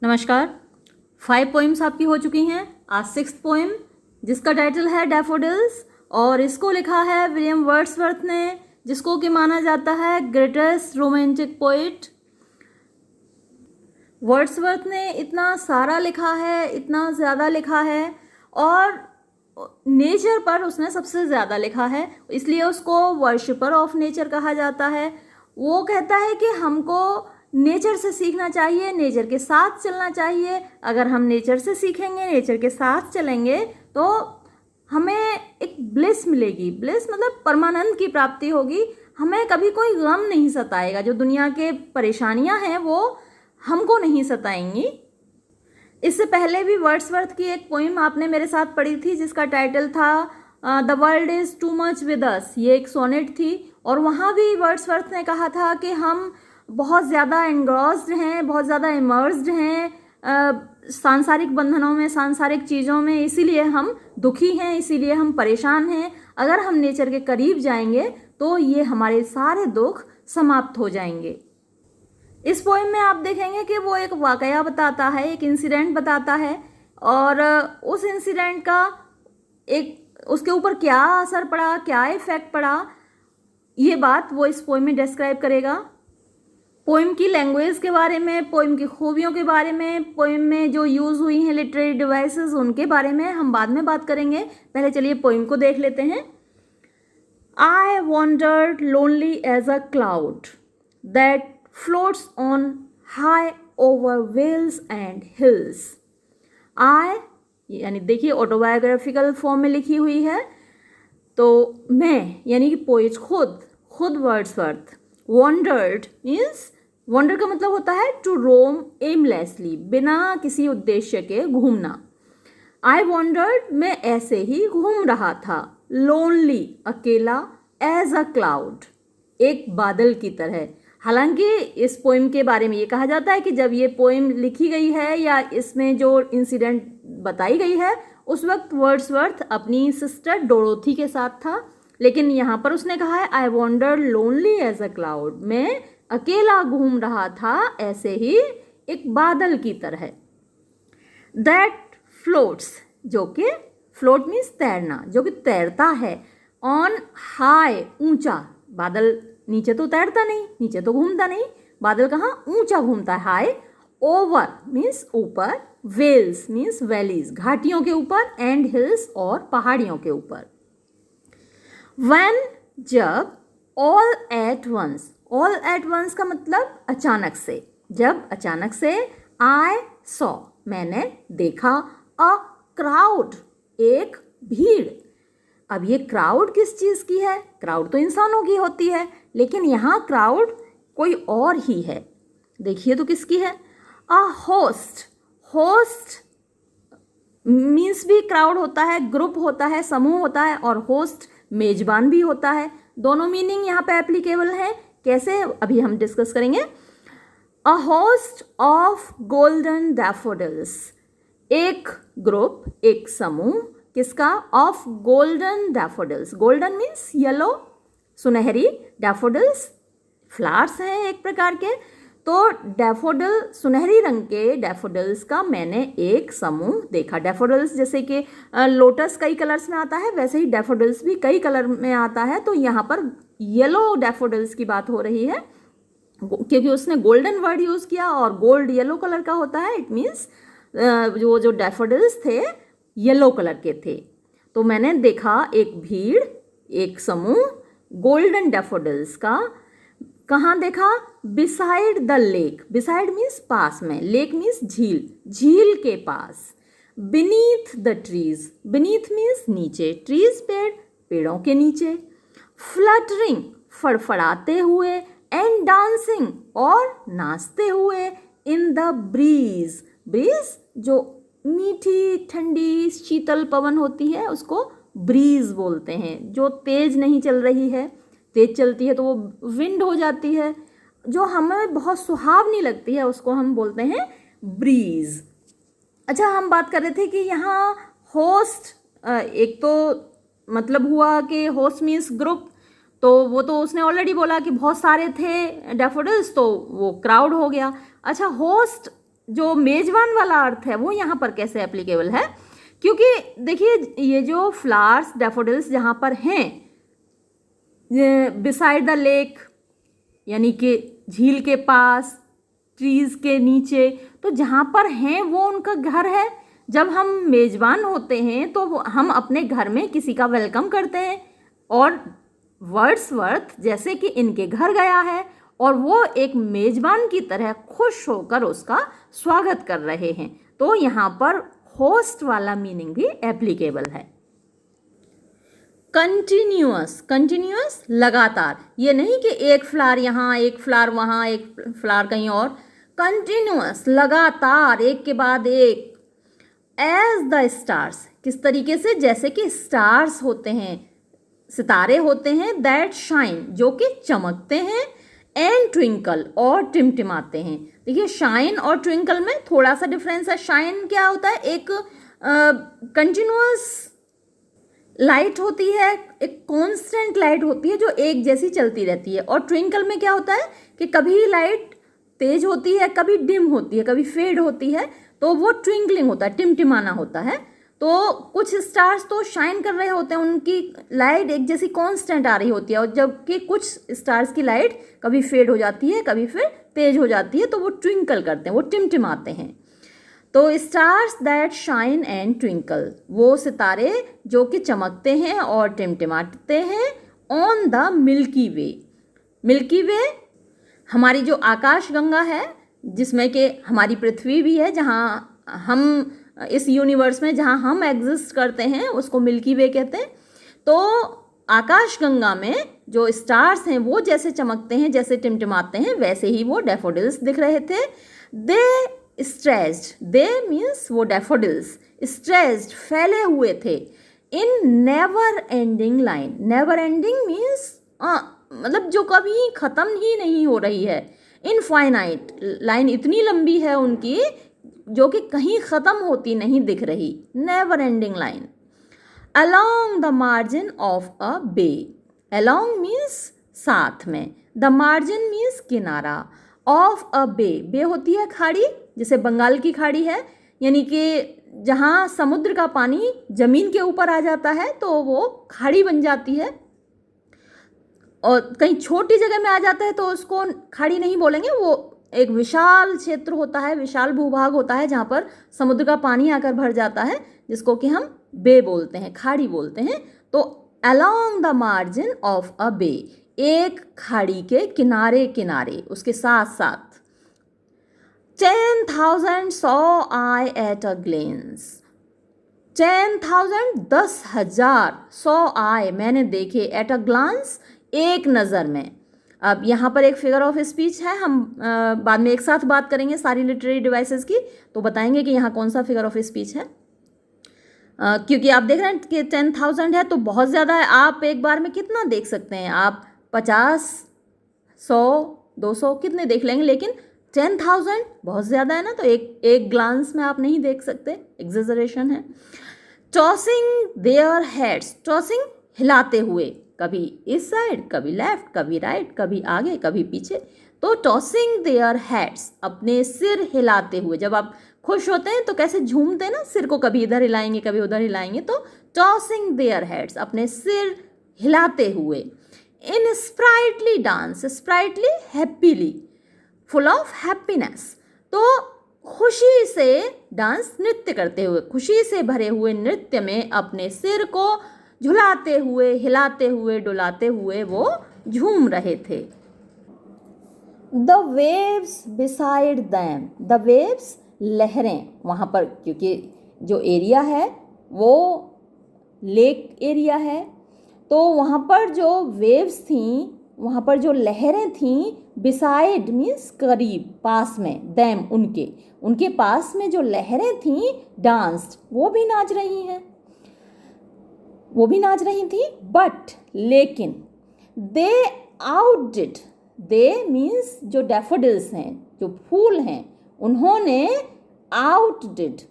नमस्कार। 5 पोइम्स आपकी हो चुकी हैं। आज 6th पोइम जिसका टाइटल है डैफोडिल्स और इसको लिखा है विलियम वर्ड्सवर्थ ने, जिसको कि माना जाता है ग्रेटेस्ट रोमांटिक पोइट। वर्ड्सवर्थ ने इतना सारा लिखा है, इतना ज़्यादा लिखा है और नेचर पर उसने सबसे ज़्यादा लिखा है, इसलिए उसको वर्शिपर ऑफ नेचर कहा जाता है। वो कहता है कि हमको नेचर से सीखना चाहिए, नेचर के साथ चलना चाहिए। अगर हम नेचर से सीखेंगे, नेचर के साथ चलेंगे तो हमें एक ब्लिस मिलेगी। ब्लिस मतलब परमानंद की प्राप्ति होगी। हमें कभी कोई गम नहीं सताएगा। जो दुनिया के परेशानियां हैं वो हमको नहीं सताएंगी। इससे पहले भी वर्ड्सवर्थ की एक पोइम आपने मेरे साथ पढ़ी थी जिसका टाइटल था the world is too much with us. ये एक सोनेट थी और वहाँ भी वर्ड्सवर्थ ने कहा था कि हम बहुत ज़्यादा एंग्रॉस्ड हैं, बहुत ज़्यादा इमर्स्ड हैं सांसारिक बंधनों में, सांसारिक चीज़ों में, इसीलिए हम दुखी हैं, इसीलिए हम परेशान हैं। अगर हम नेचर के करीब जाएंगे तो ये हमारे सारे दुख समाप्त हो जाएंगे। इस पोएम में आप देखेंगे कि वो एक वाकया बताता है, एक इंसिडेंट बताता है और उस इंसिडेंट का एक उसके ऊपर क्या असर पड़ा, क्या इफेक्ट पड़ा, ये बात वो इस पोएम में डिस्क्राइब करेगा। पोएम की लैंग्वेज के बारे में, पोएम की खूबियों के बारे में, पोएम में जो यूज़ हुई हैं लिटरेरी डिवाइसेस उनके बारे में हम बाद में बात करेंगे। पहले चलिए पोएम को देख लेते हैं। I wandered lonely as a cloud that floats on high over vales and hills. I यानी देखिए ऑटोबायोग्राफिकल फॉर्म में लिखी हुई है, तो मैं यानी कि पोएट खुद वर्ड्सवर्थ। वॉन्डर्ड मीन्स, वॉन्डर का मतलब होता है टू रोम एमलेसली, बिना किसी उद्देश्य के घूमना। आई वॉन्डर्ड, मैं ऐसे ही घूम रहा था। लोनली, अकेला, एज अ क्लाउड, एक बादल की तरह। हालांकि इस पोएम के बारे में ये कहा जाता है कि जब ये पोएम लिखी गई है या इसमें जो इंसिडेंट बताई गई है उस वक्त वर्ड्सवर्थ अपनी सिस्टर डोरोथी के साथ था, लेकिन यहाँ पर उसने कहा है I wander lonely as a cloud, मैं अकेला घूम रहा था ऐसे ही एक बादल की तरह। दैट फ्लोट्स, जो कि फ्लोट मीन्स तैरना, जो कि तैरता है। ऑन हाई, ऊंचा, बादल नीचे तो तैरता नहीं, नीचे तो घूमता नहीं, बादल कहाँ ऊंचा घूमता है। हाई, ओवर मीन्स ऊपर, वेल्स मीन्स वैलीज, घाटियों के ऊपर, एंड हिल्स और पहाड़ियों के ऊपर। When, जब, all at once, all at once का मतलब अचानक से, जब अचानक से, I saw, मैंने देखा, a crowd, एक भीड़। अब ये क्राउड किस चीज़ की है? क्राउड तो इंसानों की होती है, लेकिन यहाँ क्राउड कोई और ही है। देखिए तो किसकी है? a host, host मीन्स भी क्राउड होता है, ग्रुप होता है, समूह होता है, और होस्ट मेजबान भी होता है। दोनों मीनिंग यहाँ पे एप्लीकेबल है। कैसे, अभी हम डिस्कस करेंगे। A host of golden daffodils, एक ग्रुप, एक समूह, किसका? Of golden daffodils. Golden means yellow, सुनहरी, डैफोडिल्स फ्लावर्स हैं एक प्रकार के। तो डैफोडिल, सुनहरी रंग के डैफोडिल्स का मैंने एक समूह देखा। डैफोडिल्स जैसे कि लोटस कई कलर्स में आता है, वैसे ही डैफोडिल्स भी कई कलर में आता है। तो यहाँ पर येलो डैफोडिल्स की बात हो रही है क्योंकि उसने गोल्डन वर्ड यूज़ किया और गोल्ड येलो कलर का होता है। इट मीन्स जो डैफोडिल्स थे येलो कलर के थे। तो मैंने देखा एक भीड़, एक समूह गोल्डन डैफोडिल्स का। कहाँ देखा? Beside the lake, beside means पास में, लेक मीन्स झील, झील के पास। Beneath the trees, beneath means नीचे, ट्रीज पेड़, पेड़ों के नीचे। फ्लटरिंग, फड़फड़ाते हुए, एंड डांसिंग और नाचते हुए, इन द ब्रीज, ब्रीज जो मीठी ठंडी शीतल पवन होती है उसको ब्रीज बोलते हैं। जो तेज नहीं चल रही है, तेज चलती है तो वो विंड हो जाती है, जो हमें बहुत सुहावनी लगती है उसको हम बोलते हैं ब्रीज। अच्छा, हम बात कर रहे थे कि यहाँ होस्ट, एक तो मतलब हुआ कि होस्ट मीन्स ग्रुप, तो वो तो उसने ऑलरेडी बोला कि बहुत सारे थे डैफोडिल्स, तो वो क्राउड हो गया। अच्छा, होस्ट जो मेजबान वाला अर्थ है वो यहाँ पर कैसे एप्लीकेबल है, क्योंकि देखिए ये जो फ्लावर्स डैफोडिल्स जहाँ पर हैं बिसाइड द लेक, यानी कि झील के पास, ट्रीज के नीचे, तो जहाँ पर हैं वो उनका घर है। जब हम मेजबान होते हैं तो हम अपने घर में किसी का वेलकम करते हैं, और वर्ड्सवर्थ जैसे कि इनके घर गया है और वो एक मेजबान की तरह खुश होकर उसका स्वागत कर रहे हैं, तो यहाँ पर होस्ट वाला मीनिंग भी एप्लीकेबल है। कंटिन्यूअस, कंटिन्यूअस लगातार, ये नहीं कि एक फ्लावर यहाँ, एक फ्लावर वहाँ, एक फ्लावर कहीं और, कंटिन्यूअस लगातार, एक के बाद एक। एज द स्टार्स, किस तरीके से, जैसे कि स्टार्स होते हैं, सितारे होते हैं, दैट शाइन, जो कि चमकते हैं, एंड ट्विंकल, और टिमटिमाते हैं। देखिए शाइन और ट्विंकल में थोड़ा सा डिफरेंस है। शाइन क्या होता है, एक कंटिन्यूअस लाइट होती है, एक कांस्टेंट लाइट होती है जो एक जैसी चलती रहती है, और ट्विंकल में क्या होता है कि कभी लाइट तेज होती है, कभी डिम होती है, कभी फेड होती है, तो वो ट्विंकलिंग होता है, टिमटिमाना होता है। तो कुछ स्टार्स तो शाइन कर रहे होते हैं, उनकी लाइट एक जैसी कांस्टेंट आ रही होती है, और जबकि कुछ स्टार्स की लाइट कभी फेड हो जाती है, कभी फिर तेज हो जाती है, तो वो ट्विंकल करते हैं, वो टिमटिमाते हैं। तो stars that shine and twinkle, वो सितारे जो कि चमकते हैं और टिमटिमाते हैं, on the milky way. Milky way हमारी जो आकाश गंगा है, जिसमें कि हमारी पृथ्वी भी है, जहाँ हम इस यूनिवर्स में जहाँ हम एग्जिस्ट करते हैं उसको मिल्की वे कहते हैं। तो आकाश गंगा में जो स्टार्स हैं वो जैसे चमकते हैं, जैसे टिमटिमाते हैं, वैसे ही वो डैफोडिल्स दिख रहे थे। दे स्ट्रेच्ड, दे मीन्स वो डैफोडिल्स, स्ट्रेच्ड फैले हुए थे, इन never ending line. Never ending means मतलब जो कभी ख़त्म ही नहीं हो रही है। इनफाइनाइट, लाइन इतनी लंबी है उनकी जो कि कहीं ख़त्म होती नहीं दिख रही, never ending line. Along the margin of a bay, along means साथ में, द मार्जिन मीन्स किनारा, ऑफ अ बे, बे होती है खाड़ी, जैसे बंगाल की खाड़ी है, यानी कि जहाँ समुद्र का पानी ज़मीन के ऊपर आ जाता है तो वो खाड़ी बन जाती है, और कहीं छोटी जगह में आ जाता है तो उसको खाड़ी नहीं बोलेंगे, वो एक विशाल क्षेत्र होता है, विशाल भूभाग होता है जहाँ पर समुद्र का पानी आकर भर जाता है, जिसको कि हम बे बोलते हैं, खाड़ी बोलते हैं। तो along the margin of a bay, एक खाड़ी के किनारे किनारे, उसके साथ साथ। 10,000 saw I at a glance, 10,000 10,000 saw I मैंने देखे, एट अ ग्लांस एक नज़र में। अब यहाँ पर एक फिगर ऑफ स्पीच है, हम बाद में एक साथ बात करेंगे सारी लिटरेरी डिवाइसेस की, तो बताएंगे कि यहाँ कौन सा फिगर ऑफ स्पीच है। क्योंकि आप देख रहे हैं कि 10,000 है तो बहुत ज़्यादा है, आप एक बार में कितना देख सकते हैं, आप 50, 100, 200 कितने देख लेंगे, लेकिन 10,000 बहुत ज़्यादा है ना, तो एक ग्लांस में आप नहीं देख सकते, एग्जेजरेशन है। टॉसिंग देयर हेड्स, टॉसिंग हिलाते हुए, कभी इस साइड, कभी लेफ्ट, कभी राइट, कभी आगे, कभी पीछे, तो टॉसिंग देयर हेड्स, अपने सिर हिलाते हुए। जब आप खुश होते हैं तो कैसे झूमते हैं ना, सिर को कभी इधर हिलाएंगे कभी उधर हिलाएंगे, तो टॉसिंग देयर हेड्स, अपने सिर हिलाते हुए। In sprightly dance, sprightly happily, full of happiness, तो खुशी से डांस, नृत्य करते हुए, खुशी से भरे हुए नृत्य में अपने सिर को झुलाते हुए, हिलाते हुए, डुलाते हुए वो झूम रहे थे। The waves beside them, the waves लहरें, वहाँ पर क्योंकि जो एरिया है वो लेक एरिया है, तो वहाँ पर जो वेव्स थीं, वहाँ पर जो लहरें थीं, बिसाइड मीन्स करीब, पास में, दैम उनके पास में जो लहरें थीं, डांस्ड, वो भी नाच रही हैं, वो भी नाच रही थी, बट लेकिन, दे आउटडिड, दे मीन्स जो डैफोडिल्स हैं, जो फूल हैं, उन्होंने आउटडिड,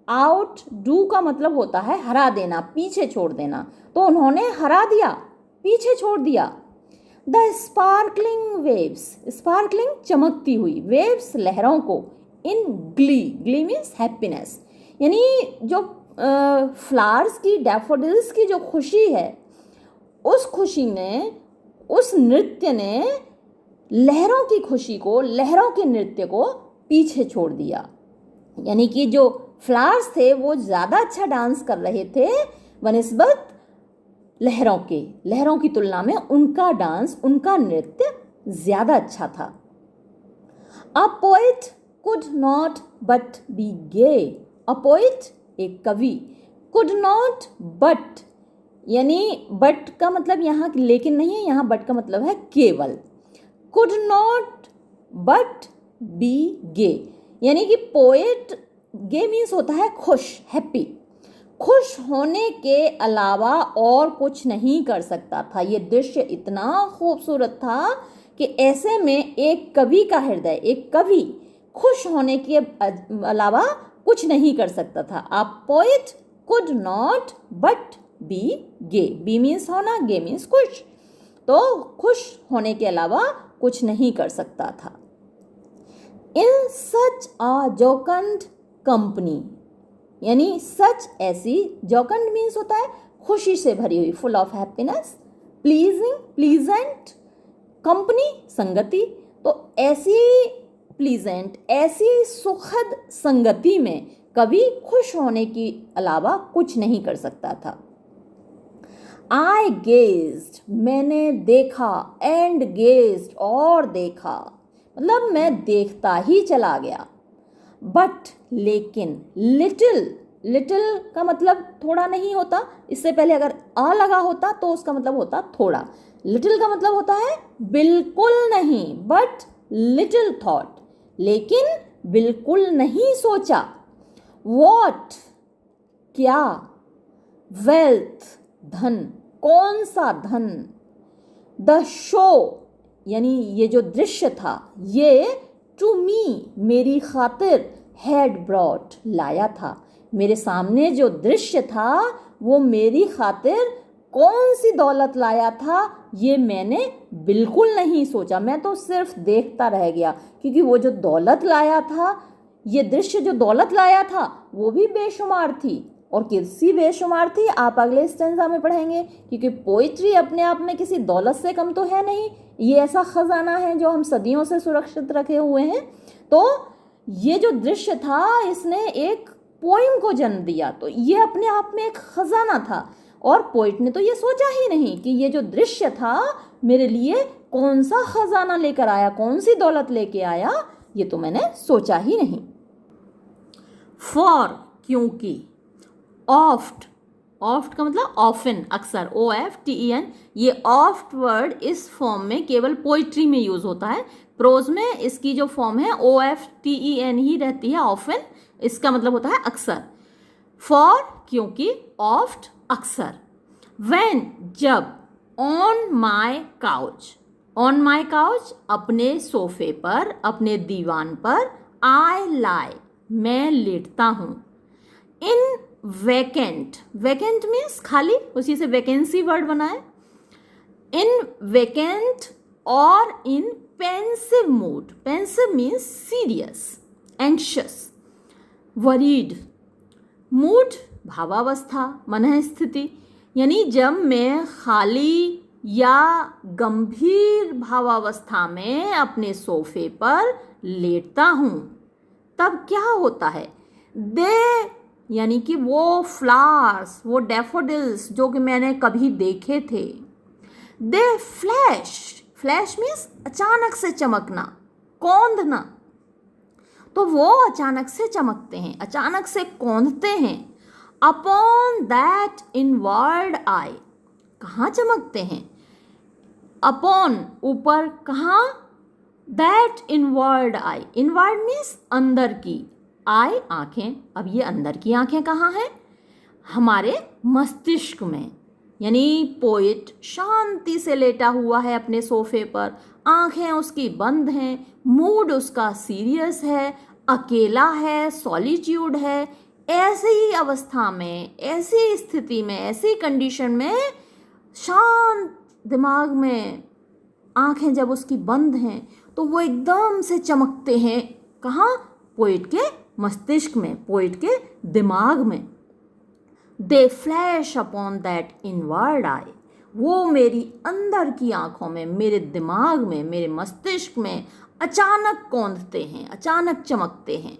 आउट डू का मतलब होता है हरा देना, पीछे छोड़ देना, तो उन्होंने हरा दिया, पीछे छोड़ दिया। द स्पार्कलिंग वेव्स, स्पार्कलिंग चमकती हुई, वेव्स लहरों को, इन ग्ली, ग्ली मीन्स हैप्पीनेस, यानी जो फ्लावर्स की, डैफोडिल्स की जो खुशी है, उस खुशी ने, उस नृत्य ने लहरों की खुशी को, लहरों के नृत्य को पीछे छोड़ दिया। यानी कि जो फ्लावर्स थे वो ज़्यादा अच्छा डांस कर रहे थे बनिस्बत लहरों के, लहरों की तुलना में उनका डांस, उनका नृत्य ज़्यादा अच्छा था। A poet could not but be gay, a poet एक कवि, कुड नॉट बट, यानी बट का मतलब यहाँ लेकिन नहीं है, यहाँ बट का मतलब है केवल। Could not but be gay, यानी कि पोएट, गे मीन्स होता है खुश, हैप्पी, खुश होने के अलावा और कुछ नहीं कर सकता था। ये दृश्य इतना खूबसूरत था कि ऐसे में एक कवि का हृदय, एक कवि खुश होने के अलावा कुछ नहीं कर सकता था। A poet could not but be gay, be means होना, गे मीन्स खुश, तो खुश होने के अलावा कुछ नहीं कर सकता था। इन सच अ जोकंड कंपनी, यानी सच ऐसी, जोकंड मीन्स होता है खुशी से भरी हुई, full of happiness, pleasing pleasant, company संगति, तो ऐसी प्लीजेंट, ऐसी सुखद संगति में कभी खुश होने के अलावा कुछ नहीं कर सकता था। आई गेज्ड, मैंने देखा, एंड गेज्ड और देखा, मतलब मैं देखता ही चला गया। बट लेकिन, लिटिल, लिटिल का मतलब थोड़ा नहीं होता, इससे पहले अगर आ लगा होता तो उसका मतलब होता थोड़ा। लिटिल का मतलब होता है बिल्कुल नहीं, बट लिटिल थॉट, लेकिन बिल्कुल नहीं सोचा। वॉट क्या, वेल्थ धन, कौन सा धन, द शो यानी ये जो दृश्य था, ये टू मी मेरी खातिर, हैड ब्रॉट लाया था, मेरे सामने जो दृश्य था वो मेरी खातिर कौन सी दौलत लाया था, ये मैंने बिल्कुल नहीं सोचा, मैं तो सिर्फ देखता रह गया, क्योंकि वो जो दौलत लाया था, ये दृश्य जो दौलत लाया था वो भी बेशुमार थी। और किसी बेशुमार थी आप अगले स्टेंजा में पढ़ेंगे, क्योंकि पोइट्री अपने आप में किसी दौलत से कम तो है नहीं, ये ऐसा खजाना है जो हम सदियों से सुरक्षित रखे हुए हैं। तो ये जो दृश्य था इसने एक पोइम को जन्म दिया, तो ये अपने आप में एक खजाना था, और पोइट ने तो ये सोचा ही नहीं कि ये जो दृश्य था मेरे लिए कौन सा खजाना लेकर आया, कौन सी दौलत लेके आया, ये तो मैंने सोचा ही नहीं। फॉर क्योंकि, ऑफ्ट, ऑफ्ट का मतलब ऑफन, अक्सर, OFTEN, ये ऑफ्ट वर्ड इस फॉर्म में केवल पोइट्री में यूज होता है, प्रोज में इसकी जो फॉर्म है OFTEN ही रहती है, ऑफन, इसका मतलब होता है अक्सर। फॉर क्योंकि, ऑफ्ट अक्सर। व्हेन जब, on my couch, on my couch अपने सोफे पर, अपने दीवान पर, आई लाई मैं लेटता हूँ। इन वैकेंट, वैकेंट मीन्स खाली, उसी से वैकेंसी वर्ड बना है। इन वैकेंट और in pensive mood, pensive means serious, anxious, worried, mood भावावस्था, मन स्थिति, यानी जब मैं खाली या गंभीर भावावस्था में अपने सोफे पर लेटता हूँ, तब क्या होता है, दे यानी कि वो फ्लावर्स, वो डैफोडिल्स जो कि मैंने कभी देखे थे, दे फ्लैश, फ्लैश मीन्स अचानक से चमकना, कौंधना, तो वो अचानक से चमकते हैं, अचानक से कौंधते हैं। अपॉन दैट इनवर्ड आई, कहाँ चमकते हैं, अपॉन ऊपर, कहाँ, that inward I, inward means अंदर की, आई आँखें, अब ये अंदर की आँखें कहाँ हैं, हमारे मस्तिष्क में, यानी पोइट शांति से लेटा हुआ है अपने सोफे पर, आँखें उसकी बंद हैं, मूड उसका सीरियस है, अकेला है, सॉलिट्यूड है, ऐसी अवस्था में, ऐसी स्थिति में, ऐसी कंडीशन में, शांत दिमाग में आँखें जब उसकी बंद हैं तो वो एकदम से चमकते हैं, कहाँ, पोइट के मस्तिष्क में, पोइट के दिमाग में। दे फ्लैश अपॉन दैट इनवर्ड आई, वो मेरी अंदर की आंखों में, मेरे दिमाग में, मेरे मस्तिष्क में अचानक कौंधते हैं, अचानक चमकते हैं।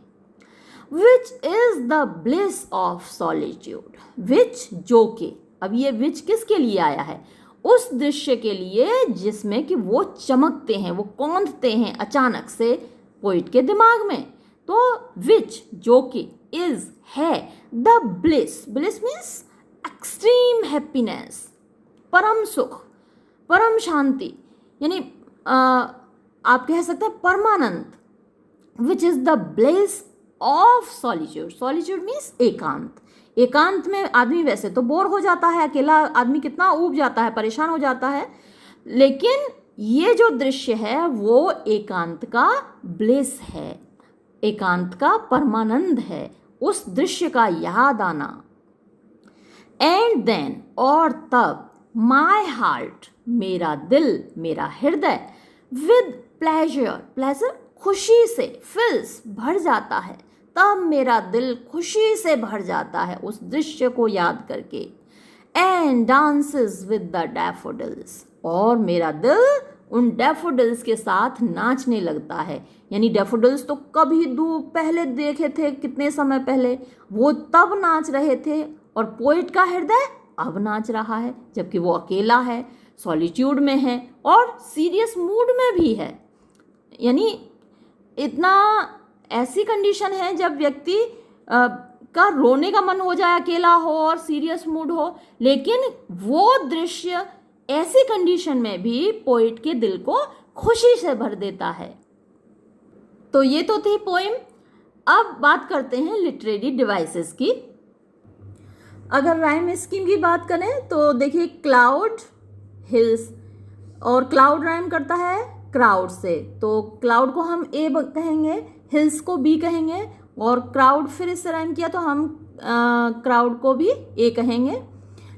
Which is the bliss of solitude, which जो कि, अब ये विच किसके लिए आया है? उस दृश्य के लिए जिसमें कि वो चमकते हैं, वो कौंधते हैं अचानक से पोइट के दिमाग में। तो विच जो कि, इज है, the bliss, bliss means extreme happiness, परम सुख, परम शांति, यानी आप कह सकते हैं परमानंद। Which is the bliss of solitude, solitude means एकांत। एकांत में आदमी वैसे तो बोर हो जाता है, अकेला आदमी कितना ऊब जाता है, परेशान हो जाता है, लेकिन ये जो दृश्य है वो एकांत का ब्लिस है, एकांत का परमानंद है, उस दृश्य का याद आना। एंड देन, और तब, माई हार्ट, मेरा दिल, मेरा हृदय, विद प्लेजर, प्लेजर खुशी से, फिल्स भर जाता है, तब मेरा दिल खुशी से भर जाता है उस दृश्य को याद करके। And dances with the daffodils, और मेरा दिल उन डैफोडिल्स के साथ नाचने लगता है। यानी डैफोडिल्स तो कभी दूर पहले देखे थे, कितने समय पहले, वो तब नाच रहे थे, और पोइट का हृदय अब नाच रहा है, जबकि वो अकेला है, सॉलिट्यूड में है और सीरियस मूड में भी है। यानी इतना ऐसी कंडीशन है जब व्यक्ति का रोने का मन हो जाए, अकेला हो और सीरियस मूड हो, लेकिन वो दृश्य ऐसी कंडीशन में भी पोइट के दिल को खुशी से भर देता है। तो ये तो थी पोएम। अब बात करते हैं लिटरेरी डिवाइसेस की। अगर राइम स्कीम की बात करें तो देखिए, क्लाउड, हिल्स, और क्लाउड राइम करता है क्राउड से, तो क्लाउड को हम ए कहेंगे, हिल्स को बी कहेंगे, और क्राउड फिर इससे राइम किया तो हम क्राउड को भी ए कहेंगे।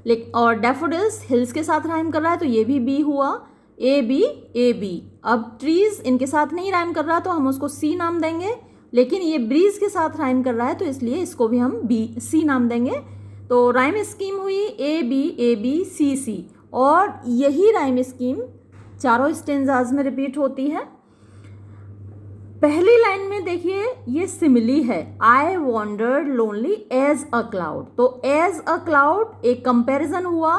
लेकिन और डैफोडिल्स हिल्स के साथ राइम कर रहा है तो ये भी बी हुआ, ए बी। अब ट्रीज इनके साथ नहीं राइम कर रहा तो हम उसको सी नाम देंगे, लेकिन ये ब्रीज के साथ राइम कर रहा है तो इसलिए इसको भी हम बी सी नाम देंगे। तो राइम स्कीम हुई ए बी सी, और यही राइम स्कीम चारों स्टेंजाज में रिपीट होती है। पहली लाइन में देखिए ये सिमिली है, I wandered lonely as a cloud. तो एज अ क्लाउड एक कंपैरिजन हुआ,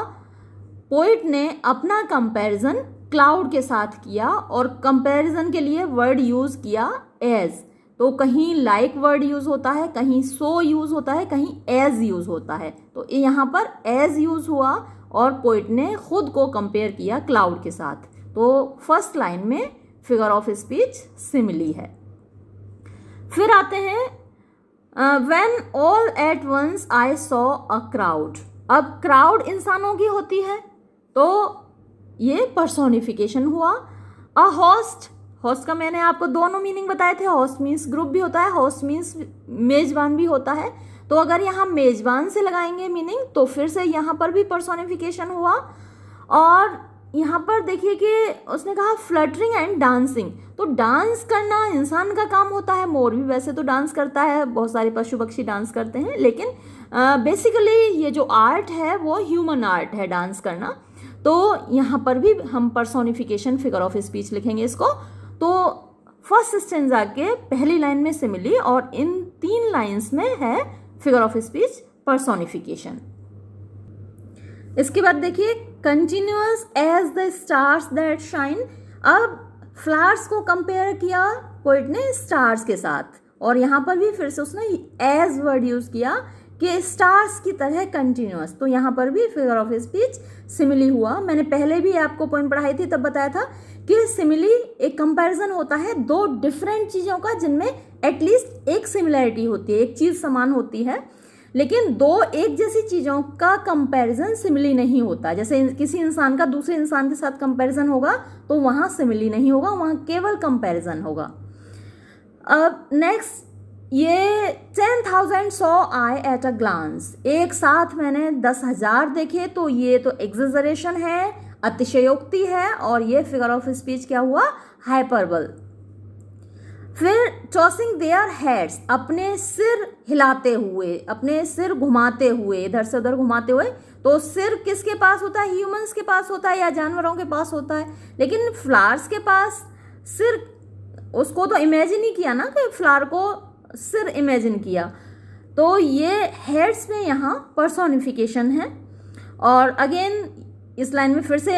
पोइट ने अपना कंपैरिजन क्लाउड के साथ किया और कंपैरिजन के लिए वर्ड यूज किया एज। तो कहीं लाइक वर्ड यूज होता है, कहीं सो यूज होता है, कहीं एज यूज होता है, तो यहाँ पर एज यूज हुआ और पोइट ने खुद को कंपेयर किया क्लाउड के साथ। तो फर्स्ट लाइन में फिगर ऑफ स्पीच सिमिली है। फिर आते हैं when all at once I saw a crowd. अब क्राउड इंसानों की होती है तो ये पर्सोनिफिकेशन हुआ। अ होस्ट, होस्ट का मैंने आपको दोनों मीनिंग बताए थे, होस्ट मीन्स ग्रुप भी होता है, होस्ट मीन्स मेजबान भी होता है। तो अगर यहाँ मेजबान से लगाएंगे मीनिंग तो फिर से यहाँ पर भी पर्सोनिफिकेशन हुआ। और यहाँ पर देखिए कि उसने कहा फ्लटरिंग एंड डांसिंग, तो डांस करना इंसान का काम होता है, मोर भी वैसे तो डांस करता है, बहुत सारे पशु पक्षी डांस करते हैं, लेकिन बेसिकली ये जो आर्ट है वो ह्यूमन आर्ट है डांस करना। तो यहाँ पर भी हम पर्सोनिफिकेशन फिगर ऑफ स्पीच लिखेंगे इसको। तो फर्स्ट स्टेंजा के पहली लाइन में सिमिली और इन 3 लाइन्स में है फिगर ऑफ स्पीच पर्सोनिफिकेशन। इसके बाद देखिए continuous as the stars that shine. अब फ्लावर्स को कंपेयर किया पोइट ने स्टार्स के साथ, और यहाँ पर भी फिर से उसने एज वर्ड यूज किया कि स्टार्स की तरह कंटिन्यूअस। तो यहाँ पर भी फिगर ऑफ स्पीच सिमिली हुआ। मैंने पहले भी आपको पॉइंट पढ़ाई थी तब बताया था कि सिमिली एक कंपैरिजन होता है दो डिफरेंट चीज़ों का जिनमें एटलीस्ट एक सिमिलैरिटी होती है, एक चीज़ समान होती है, लेकिन दो एक जैसी चीज़ों का कंपैरिजन सिमिली नहीं होता। जैसे किसी इंसान का दूसरे इंसान के साथ कंपैरिजन होगा तो वहाँ सिमिली नहीं होगा, वहाँ केवल कंपैरिजन होगा। अब नेक्स्ट, ये 10,000 saw I at a glance, एक साथ मैंने 10,000 देखे, तो ये तो एग्जेजरेशन है, अतिशयोक्ति है, और ये फिगर ऑफ स्पीच क्या हुआ, हाइपरबल। फिर टॉसिंग देयर हेड्स, अपने सिर हिलाते हुए, अपने सिर घुमाते हुए, इधर से उधर घुमाते हुए। तो सिर किसके पास होता है? ह्यूमंस के पास होता है या जानवरों के पास होता है? लेकिन फ्लावर्स के पास सिर, उसको तो इमेजिन ही किया ना, कि फ्लावर को सिर इमेजिन किया। तो ये हेड्स में यहाँ पर्सोनिफिकेशन है। और अगेन इस लाइन में फिर से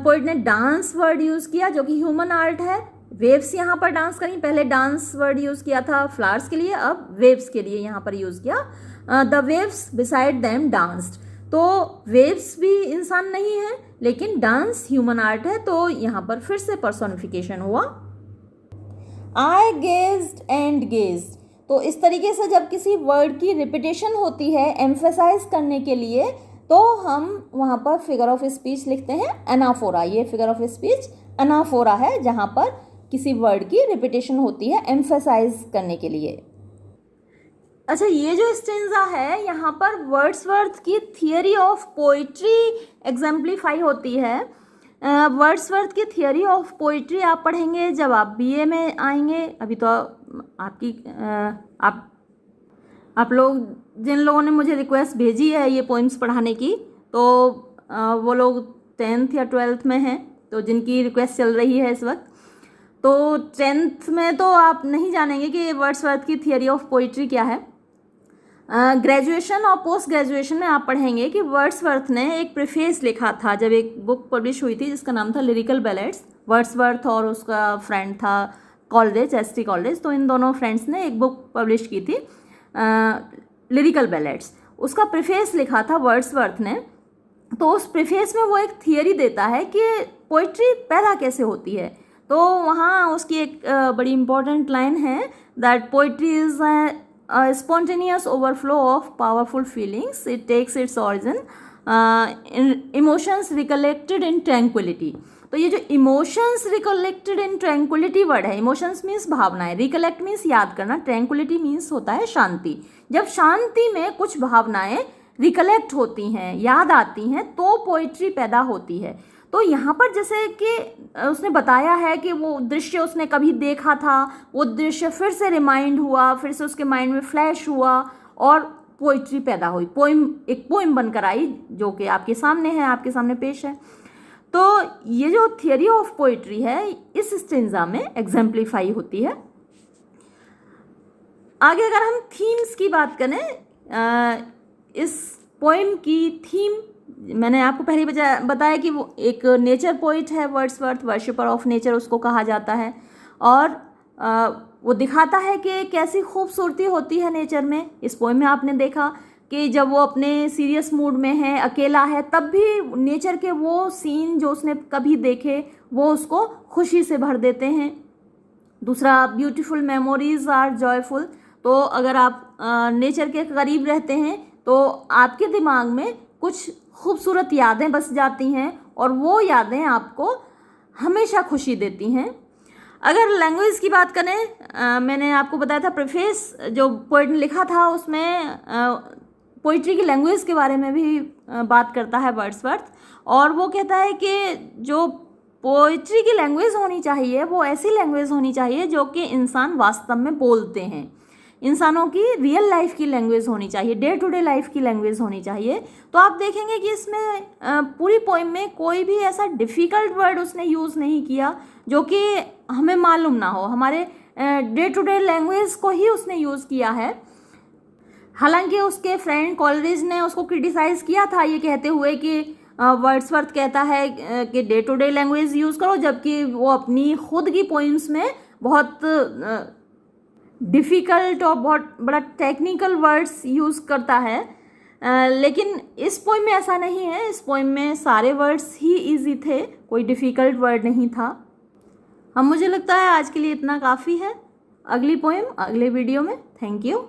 पोइट ने डांस वर्ड यूज़ किया, जो कि ह्यूमन आर्ट है। वेव्स यहाँ पर डांस करी, पहले डांस वर्ड यूज़ किया था फ्लावर्स के लिए, अब वेव्स के लिए यहाँ पर यूज़ किया। The waves beside them danced. तो वेव्स भी इंसान नहीं है, लेकिन डांस ह्यूमन आर्ट है, तो यहाँ पर फिर से पर्सोनिफिकेशन हुआ। आई गेज्ड एंड गेज्ड, तो इस तरीके से जब किसी वर्ड की रिपीटेशन होती है एम्फेसाइज करने के लिए, तो हम वहाँ पर फिगर ऑफ स्पीच लिखते हैं एनाफोरा। ये फिगर ऑफ स्पीच एनाफोरा है, जहाँ पर किसी वर्ड की रिपीटेशन होती है एम्फेसाइज करने के लिए। अच्छा, ये जो स्टेंजा है, यहाँ पर वर्ड्सवर्थ की थियरी ऑफ पोइट्री एग्जाम्प्लीफाई होती है। वर्ड्सवर्थ की थियरी ऑफ पोइट्री आप पढ़ेंगे जब आप बीए में आएंगे। अभी तो आप लोग, जिन लोगों ने मुझे रिक्वेस्ट भेजी है ये पोइम्स पढ़ाने की, तो वो लोग 10th या 12th में हैं, तो जिनकी रिक्वेस्ट चल रही है इस वक्त, तो 10th में तो आप नहीं जानेंगे कि वर्ड्सवर्थ की थियरी ऑफ पोइट्री क्या है। ग्रेजुएशन और पोस्ट ग्रेजुएशन में आप पढ़ेंगे कि वर्ड्सवर्थ ने एक प्रीफेस लिखा था जब एक बुक पब्लिश हुई थी जिसका नाम था लिरिकल बैलेड्स। वर्ड्सवर्थ और उसका फ्रेंड था कॉलरिज, एस टी कॉलरिज, तो इन दोनों फ्रेंड्स ने एक बुक पब्लिश की थी लिरिकल बैलेड्स। उसका प्रीफेस लिखा था वर्ड्सवर्थ ने। तो उस प्रीफेस में वो एक थियरी देता है कि पोइट्री पैदा कैसे होती है। तो वहाँ उसकी एक बड़ी इंपॉर्टेंट लाइन है that poetry is a spontaneous overflow of powerful feelings. It takes its origin in emotions recollected in tranquility. तो ये जो emotions recollected in tranquility word है, emotions मीन्स भावनाएं, recollect मीन्स याद करना, tranquility मीन्स होता है शांति। जब शांति में कुछ भावनाएं रिकलेक्ट होती हैं, याद आती हैं, तो पोइट्री पैदा होती है। तो यहाँ पर जैसे कि उसने बताया है कि वो दृश्य उसने कभी देखा था, वो दृश्य फिर से रिमाइंड हुआ, फिर से उसके माइंड में फ्लैश हुआ और पोइट्री पैदा हुई, एक पोइम बनकर आई, जो कि आपके सामने है, आपके सामने पेश है। तो ये जो थियरी ऑफ पोइट्री है इस स्टेंजा में एग्जाम्प्लीफाई होती है। आगे अगर हम थीम्स की बात करें, इस पोइम की थीम मैंने आपको पहले बताया कि वो एक नेचर पोइट है वर्ड्सवर्थ, वर्शिपर ऑफ नेचर उसको कहा जाता है। और वो दिखाता है कि कैसी खूबसूरती होती है नेचर में। इस पोइम में आपने देखा कि जब वो अपने सीरियस मूड में है, अकेला है, तब भी नेचर के वो सीन जो उसने कभी देखे वो उसको खुशी से भर देते हैं। दूसरा, ब्यूटीफुल मेमोरीज आर जॉयफुल। तो अगर आप नेचर के करीब रहते हैं तो आपके दिमाग में कुछ खूबसूरत यादें बस जाती हैं और वो यादें आपको हमेशा खुशी देती हैं। अगर लैंग्वेज की बात करें, मैंने आपको बताया था प्रीफेस जो पोइट ने लिखा था उसमें पोइट्री की लैंग्वेज के बारे में भी बात करता है वर्ड्सवर्थ। और वो कहता है कि जो पोइट्री की लैंग्वेज होनी चाहिए वो ऐसी लैंग्वेज होनी चाहिए जो कि इंसान वास्तव में बोलते हैं, इंसानों की रियल लाइफ की लैंग्वेज होनी चाहिए, डे टू डे लाइफ की लैंग्वेज होनी चाहिए। तो आप देखेंगे कि इसमें पूरी पोइम में कोई भी ऐसा डिफ़िकल्ट वर्ड उसने यूज़ नहीं किया जो कि हमें मालूम ना हो, हमारे डे टू डे लैंग्वेज को ही उसने यूज़ किया है। हालांकि उसके फ्रेंड कॉलरिज ने उसको क्रिटिसाइज़ किया था ये कहते हुए कि वर्ड्सवर्थ कहता है कि day to day language use करो, जबकि वो अपनी खुद की पोइम्स में बहुत डिफ़िकल्ट और बहुत बड़ा टेक्निकल वर्ड्स यूज़ करता है। लेकिन इस पोइम में ऐसा नहीं है, इस पोइम में सारे वर्ड्स ही इजी थे, कोई डिफ़िकल्ट वर्ड नहीं था। अब मुझे लगता है आज के लिए इतना काफ़ी है। अगली पोइम अगले वीडियो में। Thank you.